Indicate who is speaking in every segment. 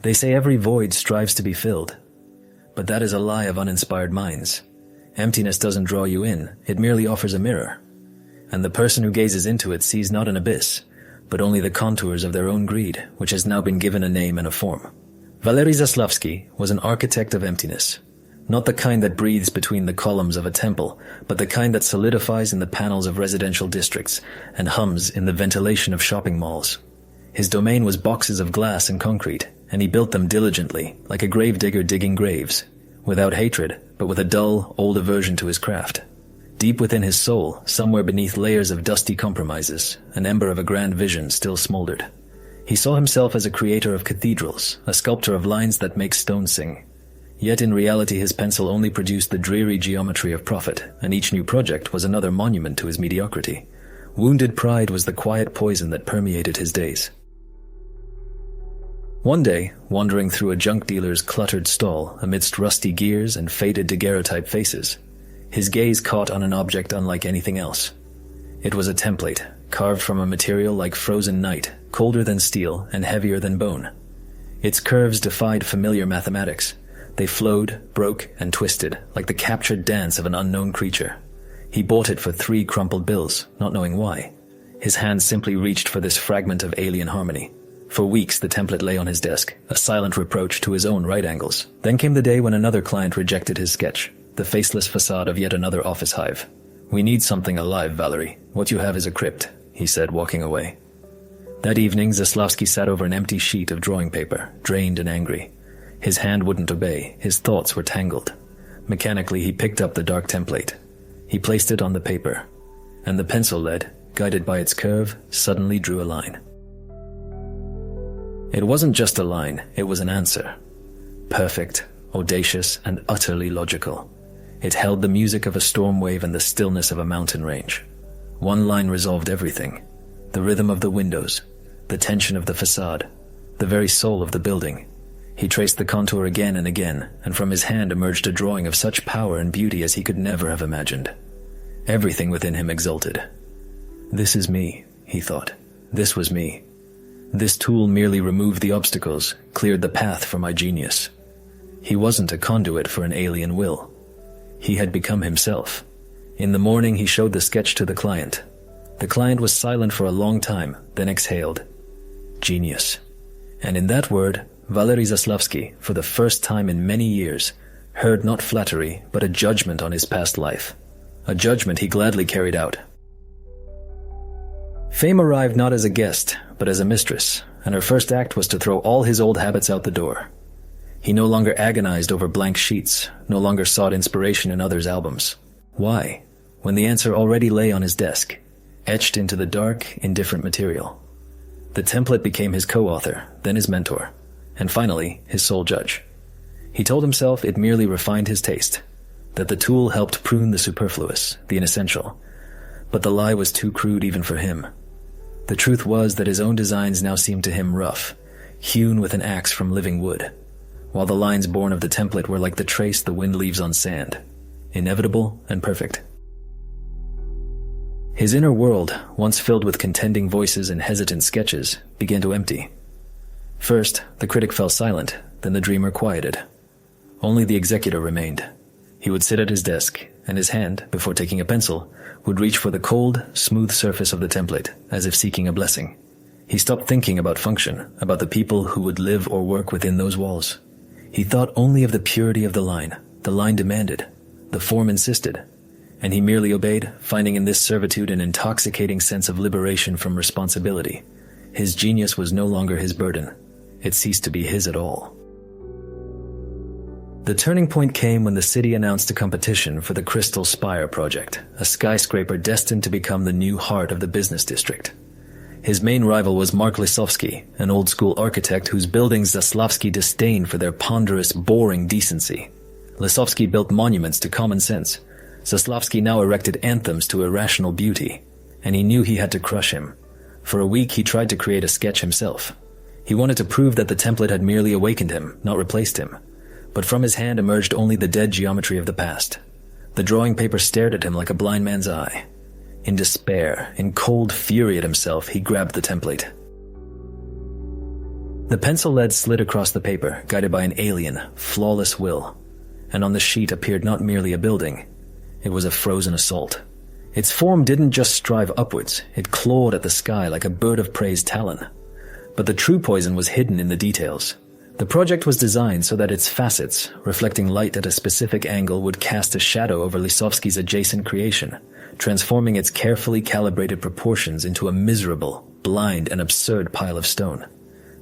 Speaker 1: They say every void strives to be filled. But that is a lie of uninspired minds. Emptiness doesn't draw you in, it merely offers a mirror. And the person who gazes into it sees not an abyss, but only the contours of their own greed, which has now been given a name and a form. Valery Zaslavsky was an architect of emptiness. Not the kind that breathes between the columns of a temple, but the kind that solidifies in the panels of residential districts and hums in the ventilation of shopping malls. His domain was boxes of glass and concrete, and he built them diligently, like a gravedigger digging graves, without hatred, but with a dull, old aversion to his craft. Deep within his soul, somewhere beneath layers of dusty compromises, an ember of a grand vision still smoldered. He saw himself as a creator of cathedrals, a sculptor of lines that make stone sing. Yet in reality his pencil only produced the dreary geometry of profit, and each new project was another monument to his mediocrity. Wounded pride was the quiet poison that permeated his days. One day, wandering through a junk dealer's cluttered stall amidst rusty gears and faded daguerreotype faces, his gaze caught on an object unlike anything else. It was a template, carved from a material like frozen night, colder than steel and heavier than bone. Its curves defied familiar mathematics. They flowed, broke, and twisted, like the captured dance of an unknown creature. He bought it for 3 crumpled bills, not knowing why. His hand simply reached for this fragment of alien harmony. For weeks the template lay on his desk, a silent reproach to his own right angles. Then came the day when another client rejected his sketch, the faceless facade of yet another office hive. "We need something alive, Valery. What you have is a crypt," he said, walking away. That evening Zaslavsky sat over an empty sheet of drawing paper, drained and angry. His hand wouldn't obey, his thoughts were tangled. Mechanically he picked up the dark template. He placed it on the paper, and the pencil lead, guided by its curve, suddenly drew a line. It wasn't just a line, it was an answer. Perfect, audacious, and utterly logical. It held the music of a storm wave and the stillness of a mountain range. One line resolved everything. The rhythm of the windows, the tension of the facade, the very soul of the building. He traced the contour again and again, and from his hand emerged a drawing of such power and beauty as he could never have imagined. Everything within him exulted. This is me, he thought. This was me. This tool merely removed the obstacles, cleared the path for my genius. He wasn't a conduit for an alien will. He had become himself. In the morning he showed the sketch to the client. The client was silent for a long time, then exhaled. Genius. And in that word, Valery Zaslavsky, for the first time in many years, heard not flattery, but a judgment on his past life. A judgment he gladly carried out. Fame arrived not as a guest, but as a mistress, and her first act was to throw all his old habits out the door. He no longer agonized over blank sheets, no longer sought inspiration in others' albums. Why? When the answer already lay on his desk, etched into the dark, indifferent material. The template became his co-author, then his mentor, and finally, his sole judge. He told himself it merely refined his taste, that the tool helped prune the superfluous, the inessential. But the lie was too crude even for him. The truth was that his own designs now seemed to him rough, hewn with an axe from living wood, while the lines born of the template were like the trace the wind leaves on sand, inevitable and perfect. His inner world, once filled with contending voices and hesitant sketches, began to empty. First, the critic fell silent, then the dreamer quieted. Only the executor remained. He would sit at his desk, and his hand, before taking a pencil, would reach for the cold, smooth surface of the template, as if seeking a blessing. He stopped thinking about function, about the people who would live or work within those walls. He thought only of the purity of the line. The line demanded. The form insisted. And he merely obeyed, finding in this servitude an intoxicating sense of liberation from responsibility. His genius was no longer his burden. It ceased to be his at all. The turning point came when the city announced a competition for the Crystal Spire project, a skyscraper destined to become the new heart of the business district. His main rival was Mark Lisovsky, an old-school architect whose buildings Zaslavsky disdained for their ponderous, boring decency. Lisovsky built monuments to common sense. Zaslavsky now erected anthems to irrational beauty, and he knew he had to crush him. For a week he tried to create a sketch himself. He wanted to prove that the template had merely awakened him, not replaced him. But from his hand emerged only the dead geometry of the past. The drawing paper stared at him like a blind man's eye. In despair, in cold fury at himself, he grabbed the template. The pencil lead slid across the paper, guided by an alien, flawless will. And on the sheet appeared not merely a building. It was a frozen assault. Its form didn't just strive upwards, it clawed at the sky like a bird of prey's talon. But the true poison was hidden in the details. The project was designed so that its facets, reflecting light at a specific angle, would cast a shadow over Zaslavsky's adjacent creation, transforming its carefully calibrated proportions into a miserable, blind, and absurd pile of stone.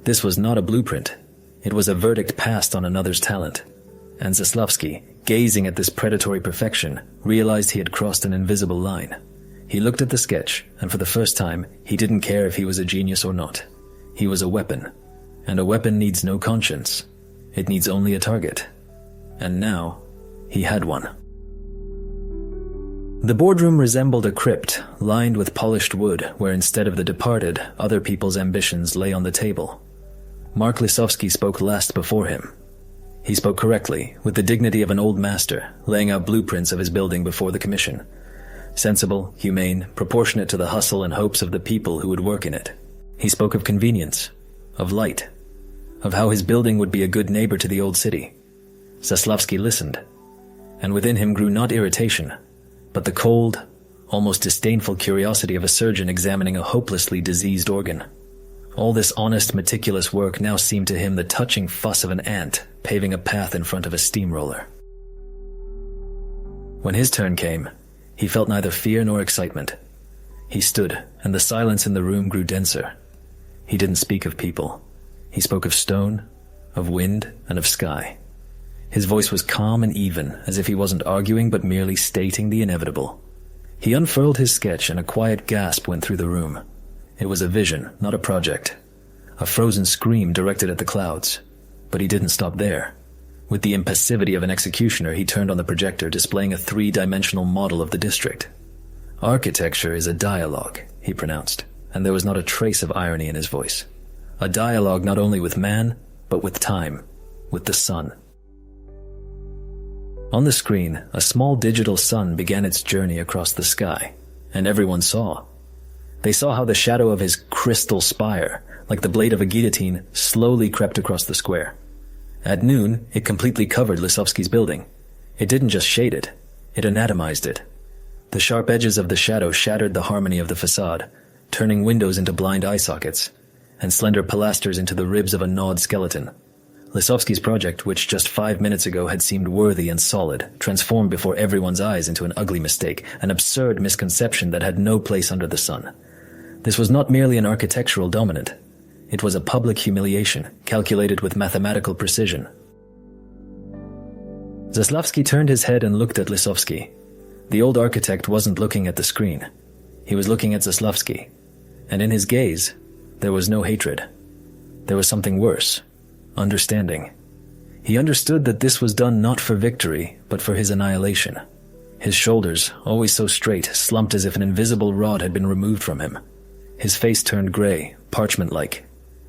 Speaker 1: This was not a blueprint. It was a verdict passed on another's talent. And Zaslavsky, gazing at this predatory perfection, realized he had crossed an invisible line. He looked at the sketch, and for the first time, he didn't care if he was a genius or not. He was a weapon. And a weapon needs no conscience. It needs only a target. And now, he had one. The boardroom resembled a crypt, lined with polished wood, where instead of the departed, other people's ambitions lay on the table. Mark Zaslavsky spoke last before him. He spoke correctly, with the dignity of an old master, laying out blueprints of his building before the commission. Sensible, humane, proportionate to the hustle and hopes of the people who would work in it. He spoke of convenience, of light, of how his building would be a good neighbor to the old city. Zaslavsky listened, and within him grew not irritation, but the cold, almost disdainful curiosity of a surgeon examining a hopelessly diseased organ. All this honest, meticulous work now seemed to him the touching fuss of an ant paving a path in front of a steamroller. When his turn came, he felt neither fear nor excitement. He stood, and the silence in the room grew denser. He didn't speak of people. He spoke of stone, of wind, and of sky. His voice was calm and even, as if he wasn't arguing but merely stating the inevitable. He unfurled his sketch, and a quiet gasp went through the room. It was a vision, not a project. A frozen scream directed at the clouds. But he didn't stop there. With the impassivity of an executioner, he turned on the projector, displaying a three-dimensional model of the district. "Architecture is a dialogue," he pronounced, and there was not a trace of irony in his voice. A dialogue not only with man, but with time, with the sun. On the screen, a small digital sun began its journey across the sky, and everyone saw. They saw how the shadow of his crystal spire, like the blade of a guillotine, slowly crept across the square. At noon, it completely covered Zaslavsky's building. It didn't just shade it, it anatomized it. The sharp edges of the shadow shattered the harmony of the facade, turning windows into blind eye sockets, and slender pilasters into the ribs of a gnawed skeleton. Zaslavsky's project, which just 5 minutes ago had seemed worthy and solid, transformed before everyone's eyes into an ugly mistake, an absurd misconception that had no place under the sun. This was not merely an architectural dominant. It was a public humiliation, calculated with mathematical precision. Zaslavsky turned his head and looked at Zaslavsky. The old architect wasn't looking at the screen. He was looking at Zaslavsky. And in his gaze, there was no hatred. There was something worse. Understanding. He understood that this was done not for victory, but for his annihilation. His shoulders, always so straight, slumped as if an invisible rod had been removed from him. His face turned gray, parchment-like.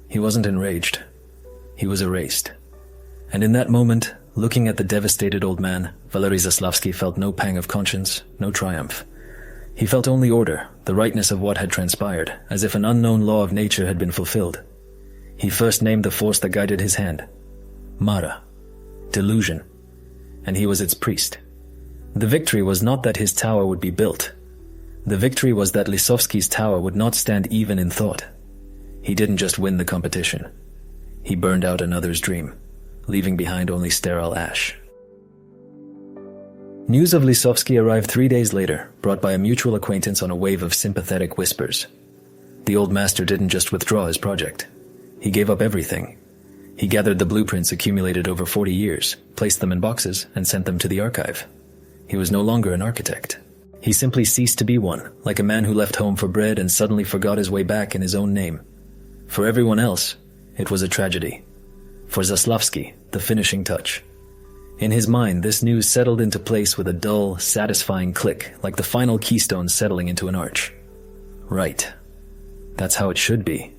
Speaker 1: He wasn't enraged. He was erased. And in that moment, looking at the devastated old man, Valery Zaslavsky felt no pang of conscience, no triumph. He felt only order, the rightness of what had transpired, as if an unknown law of nature had been fulfilled. He first named the force that guided his hand. Mara. Delusion. And he was its priest. The victory was not that his tower would be built. The victory was that Zaslavsky's tower would not stand even in thought. He didn't just win the competition. He burned out another's dream, leaving behind only sterile ash. News of Zaslavsky arrived 3 days later, brought by a mutual acquaintance on a wave of sympathetic whispers. The old master didn't just withdraw his project. He gave up everything. He gathered the blueprints accumulated over 40 years, placed them in boxes, and sent them to the archive. He was no longer an architect. He simply ceased to be one, like a man who left home for bread and suddenly forgot his way back in his own name. For everyone else, it was a tragedy. For Zaslavsky, the finishing touch. In his mind, this news settled into place with a dull, satisfying click, like the final keystone settling into an arch. Right. That's how it should be.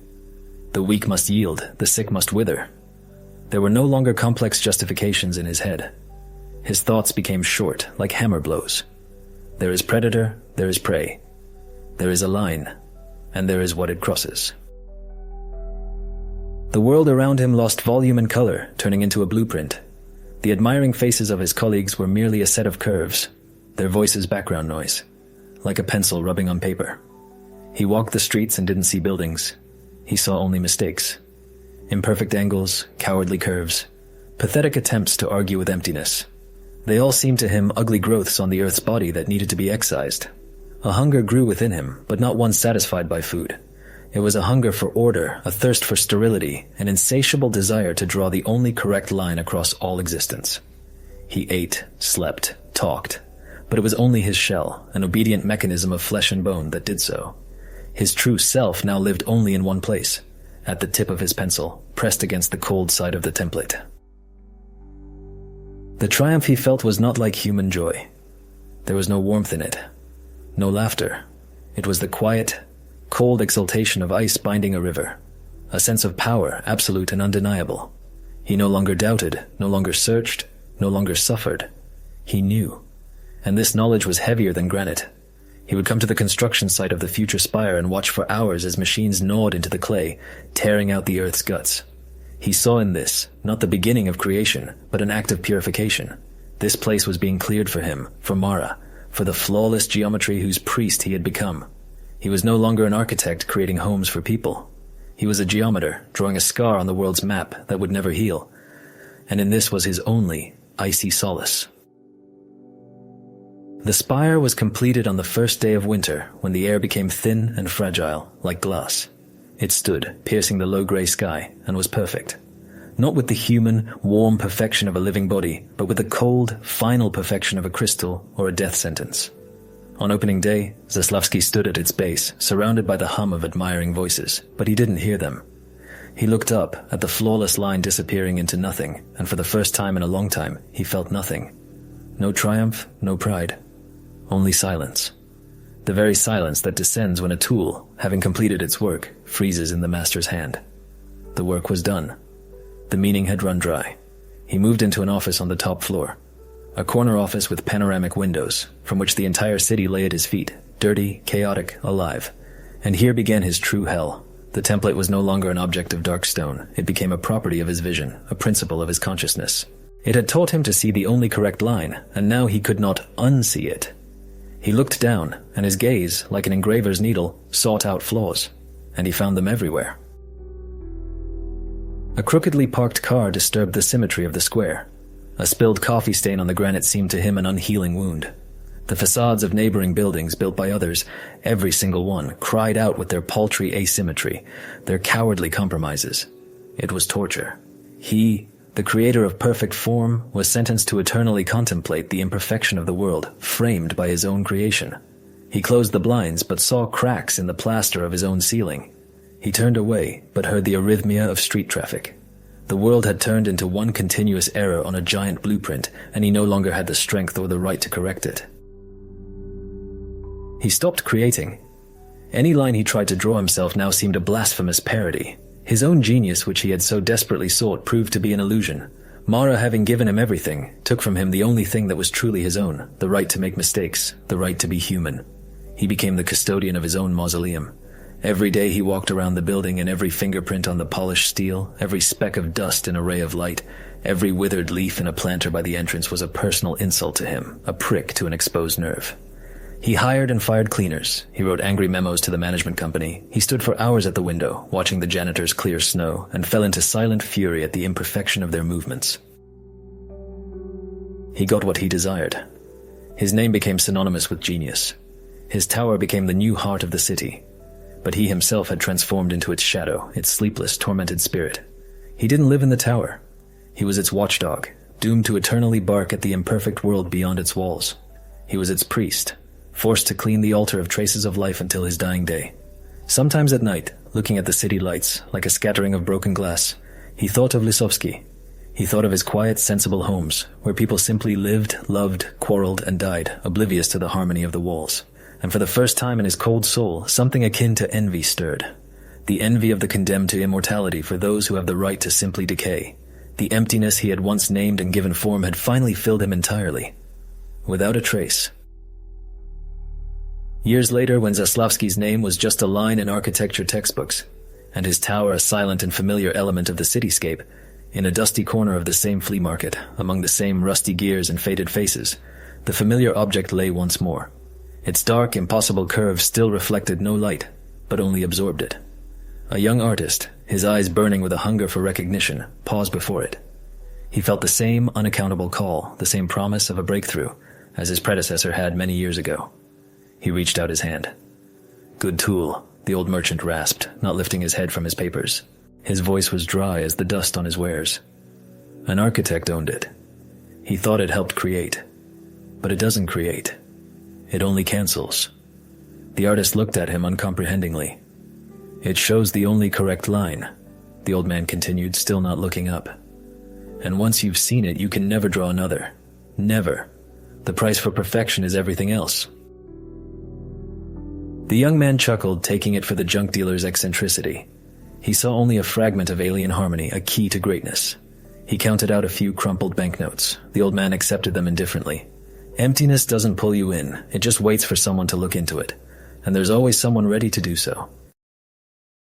Speaker 1: The weak must yield, the sick must wither. There were no longer complex justifications in his head. His thoughts became short, like hammer blows. There is predator, there is prey. There is a line, and there is what it crosses. The world around him lost volume and color, turning into a blueprint. The admiring faces of his colleagues were merely a set of curves, their voices background noise, like a pencil rubbing on paper. He walked the streets and didn't see buildings. He saw only mistakes. Imperfect angles, cowardly curves, pathetic attempts to argue with emptiness. They all seemed to him ugly growths on the earth's body that needed to be excised. A hunger grew within him, but not one satisfied by food. It was a hunger for order, a thirst for sterility, an insatiable desire to draw the only correct line across all existence. He ate, slept, talked, but it was only his shell, an obedient mechanism of flesh and bone, that did so. His true self now lived only in one place, at the tip of his pencil, pressed against the cold side of the template. The triumph he felt was not like human joy. There was no warmth in it, no laughter. It was the quiet, cold exultation of ice binding a river, a sense of power, absolute and undeniable. He no longer doubted, no longer searched, no longer suffered. He knew, and this knowledge was heavier than granite. He would come to the construction site of the future spire and watch for hours as machines gnawed into the clay, tearing out the earth's guts. He saw in this, not the beginning of creation, but an act of purification. This place was being cleared for him, for Mara, for the flawless geometry whose priest he had become. He was no longer an architect creating homes for people. He was a geometer, drawing a scar on the world's map that would never heal. And in this was his only, icy solace. The spire was completed on the first day of winter, when the air became thin and fragile, like glass. It stood, piercing the low grey sky, and was perfect. Not with the human, warm perfection of a living body, but with the cold, final perfection of a crystal or a death sentence. On opening day, Zaslavsky stood at its base, surrounded by the hum of admiring voices, but he didn't hear them. He looked up at the flawless line disappearing into nothing, and for the first time in a long time, he felt nothing. No triumph, no pride. Only silence. The very silence that descends when a tool, having completed its work, freezes in the master's hand. The work was done. The meaning had run dry. He moved into an office on the top floor. A corner office with panoramic windows, from which the entire city lay at his feet, dirty, chaotic, alive. And here began his true hell. The template was no longer an object of dark stone. It became a property of his vision, a principle of his consciousness. It had taught him to see the only correct line, and now he could not unsee it. He looked down, and his gaze, like an engraver's needle, sought out flaws, and he found them everywhere. A crookedly parked car disturbed the symmetry of the square. A spilled coffee stain on the granite seemed to him an unhealing wound. The facades of neighboring buildings built by others, every single one, cried out with their paltry asymmetry, their cowardly compromises. It was torture. He, the creator of perfect form, was sentenced to eternally contemplate the imperfection of the world, framed by his own creation. He closed the blinds, but saw cracks in the plaster of his own ceiling. He turned away, but heard the arrhythmia of street traffic. The world had turned into one continuous error on a giant blueprint, and he no longer had the strength or the right to correct it. He stopped creating. Any line he tried to draw himself now seemed a blasphemous parody. His own genius, which he had so desperately sought, proved to be an illusion. Mara, having given him everything, took from him the only thing that was truly his own, the right to make mistakes, the right to be human. He became the custodian of his own mausoleum. Every day he walked around the building, and every fingerprint on the polished steel, every speck of dust in a ray of light, every withered leaf in a planter by the entrance was a personal insult to him, a prick to an exposed nerve. He hired and fired cleaners. He wrote angry memos to the management company. He stood for hours at the window, watching the janitors clear snow, and fell into silent fury at the imperfection of their movements. He got what he desired. His name became synonymous with genius. His tower became the new heart of the city. But he himself had transformed into its shadow, its sleepless, tormented spirit. He didn't live in the tower. He was its watchdog, doomed to eternally bark at the imperfect world beyond its walls. He was its priest, forced to clean the altar of traces of life until his dying day. Sometimes at night, looking at the city lights, like a scattering of broken glass, he thought of Lisovsky. He thought of his quiet, sensible homes, where people simply lived, loved, quarreled, and died, oblivious to the harmony of the walls. And for the first time in his cold soul, something akin to envy stirred. The envy of the condemned to immortality for those who have the right to simply decay. The emptiness he had once named and given form had finally filled him entirely, without a trace. Years later, when Zaslavsky's name was just a line in architecture textbooks, and his tower a silent and familiar element of the cityscape, in a dusty corner of the same flea market, among the same rusty gears and faded faces, the familiar object lay once more. Its dark, impossible curve still reflected no light, but only absorbed it. A young artist, his eyes burning with a hunger for recognition, paused before it. He felt the same unaccountable call, the same promise of a breakthrough, as his predecessor had many years ago. He reached out his hand. "Good tool," the old merchant rasped, not lifting his head from his papers. His voice was dry as the dust on his wares. "An architect owned it. He thought it helped create. But it doesn't create. It only cancels." The artist looked at him uncomprehendingly. "It shows the only correct line," the old man continued, still not looking up. "And once you've seen it, you can never draw another. Never. The price for perfection is everything else." The young man chuckled, taking it for the junk dealer's eccentricity. He saw only a fragment of alien harmony, a key to greatness. He counted out a few crumpled banknotes. The old man accepted them indifferently. Emptiness doesn't pull you in. It just waits for someone to look into it. And there's always someone ready to do so.